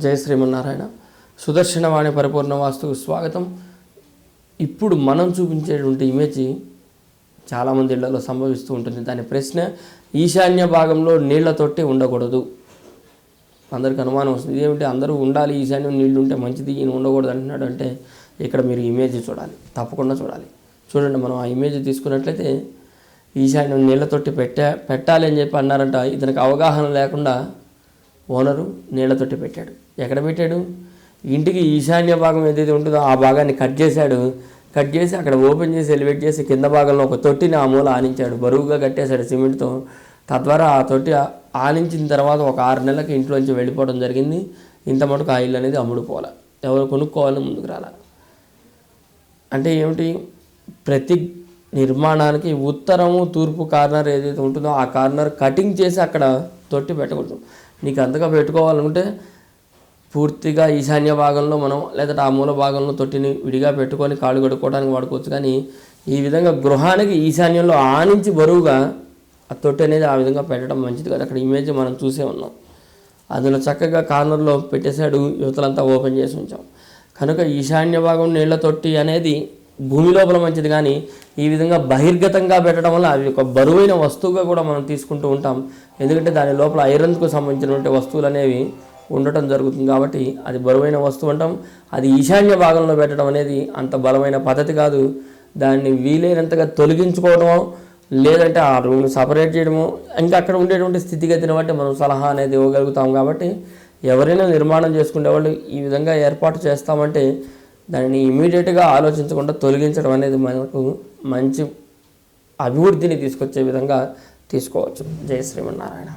జై శ్రీమన్నారాయణ. సుదర్శనవాణి పరిపూర్ణ వాస్తుకు స్వాగతం. ఇప్పుడు మనం చూపించేటువంటి ఇమేజ్ చాలామంది ఇళ్లలో సంభవిస్తూ ఉంటుంది. దాని ప్రశ్న, ఈశాన్య భాగంలో నీళ్ల తొట్టి ఉండకూడదు. అందరికి అనుమానం వస్తుంది, ఇదేమిటి అందరూ ఉండాలి, ఈశాన్యం నీళ్ళు ఉంటే మంచిది, ఈయన ఉండకూడదు అంటున్నాడు అంటే ఇక్కడ మీరు ఇమేజ్ చూడాలి, తప్పకుండా చూడాలి. చూడండి, మనం ఆ ఇమేజ్ తీసుకున్నట్లయితే ఈశాన్యం నీళ్ల తొట్టి పెట్టాలి అని చెప్పి అన్నారంట. ఇతనికి అవగాహన లేకుండా ఓనరు నీళ్ల తొట్టి పెట్టాడు. ఎక్కడ పెట్టాడు? ఇంటికి ఈశాన్య భాగం ఏదైతే ఉంటుందో ఆ భాగాన్ని కట్ చేసి అక్కడ ఓపెన్ చేసి ఎలివేట్ చేసి కింద భాగంలో ఒక తొట్టిని ఆ మూల ఆనించాడు. బరువుగా కట్టేశాడు సిమెంట్తో. తద్వారా ఆ తొట్టి ఆనించిన తర్వాత ఒక 6 నెలలకి ఇంట్లోంచి వెళ్ళిపోవడం జరిగింది. ఇంత మటుకు ఆ ఇల్లు అనేది అమ్ముడుపోవాలి, ఎవరు కొనుక్కోవాలని ముందుకు రావాలి. అంటే ఏమిటి? ప్రతి నిర్మాణానికి ఉత్తరము తూర్పు కార్నర్ ఏదైతే ఉంటుందో ఆ కార్నర్ కటింగ్ చేసి అక్కడ తొట్టి పెట్టకూడదు. నీకు అంతగా పెట్టుకోవాలనుకుంటే పూర్తిగా ఈశాన్య భాగంలో మనం లేదా ఆ మూల భాగంలో తొట్టిని విడిగా పెట్టుకొని కాళ్ళు కడుక్కోవడానికి వాడుకోవచ్చు. కానీ ఈ విధంగా గృహానికి ఈశాన్యంలో ఆనించి బరువుగా ఆ తొట్టి అనేది ఆ విధంగా పెట్టడం మంచిది కదా. అక్కడ ఇమేజ్ మనం చూసే ఉన్నాం. అందులో చక్కగా కార్నర్లో పెట్టేశాడు, యువతలంతా ఓపెన్ చేసి ఉంచాం. కనుక ఈశాన్య భాగం నీళ్ల తొట్టి అనేది భూమి లోపల మంచిది. కానీ ఈ విధంగా బహిర్గతంగా పెట్టడం వల్ల అవి ఒక బరువైన వస్తువుగా కూడా మనం తీసుకుంటూ ఉంటాం. ఎందుకంటే దాని లోపల ఐరన్కు సంబంధించినటువంటి వస్తువులు అనేవి ఉండటం జరుగుతుంది. కాబట్టి అది బరువైన వస్తువు అంటాం. అది ఈశాన్య భాగంలో పెట్టడం అనేది అంత బలమైన పద్ధతి కాదు. దాన్ని వీలైనంతగా తొలగించుకోవడమో లేదంటే ఆ రూమ్ని సపరేట్ చేయడమో, ఇంకా అక్కడ ఉండేటువంటి స్థితిగతిని బట్టి మనం సలహా అనేది ఇవ్వగలుగుతాం. కాబట్టి ఎవరైనా నిర్మాణం చేసుకునే వాళ్ళు ఈ విధంగా ఏర్పాటు చేస్తామంటే దానిని ఇమీడియట్గా ఆలోచించకుండా తొలగించడం అనేది మనకు మంచి అభివృద్ధిని తీసుకొచ్చే విధంగా తీసుకోవచ్చు. జై శ్రీమన్నారాయణ.